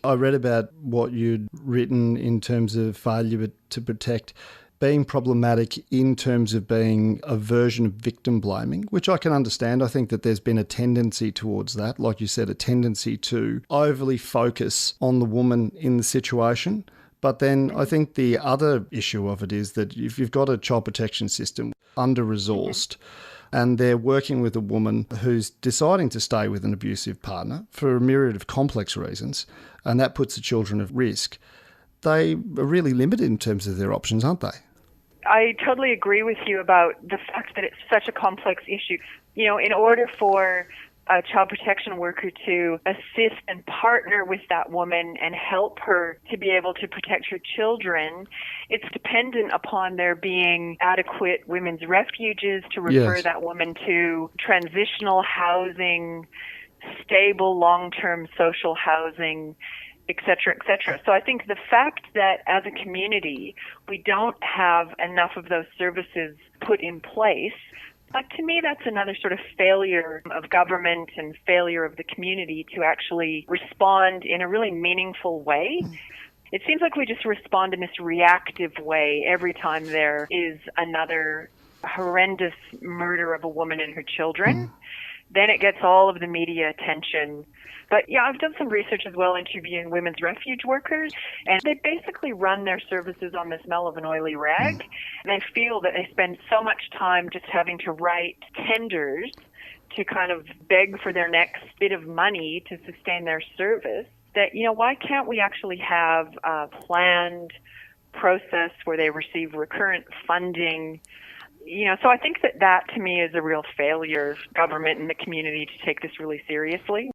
I read about what you'd written in terms of failure to protect being problematic in terms of being a version of victim blaming, which I can understand. I think that there's been a tendency towards that, like you said, a tendency to overly focus on the woman in the situation. But then I think the other issue of it is that if you've got a child protection system under-resourced, and they're working with a woman who's deciding to stay with an abusive partner for a myriad of complex reasons, and that puts the children at risk, they are really limited in terms of their options, aren't they? I totally agree with you about the fact that it's such a complex issue. You know, in order for a child protection worker to assist and partner with that woman and help her to be able to protect her children, it's dependent upon there being adequate women's refuges to refer that woman to transitional housing, stable long-term social housing, et cetera, et cetera. So I think the fact that as a community we don't have enough of those services put in place, to me that's another sort of failure of government and failure of the community to actually respond in a really meaningful way. It seems like we just respond in this reactive way every time there is another horrendous murder of a woman and her children. Then it gets all of the media attention. But yeah, I've done some research as well interviewing women's refuge workers, and they basically run their services on the smell of an oily rag. They feel that they spend so much time just having to write tenders to kind of beg for their next bit of money to sustain their service that, you know, why can't we actually have a planned process where they receive recurrent funding? You know, so I think that to me is a real failure of government and the community to take this really seriously.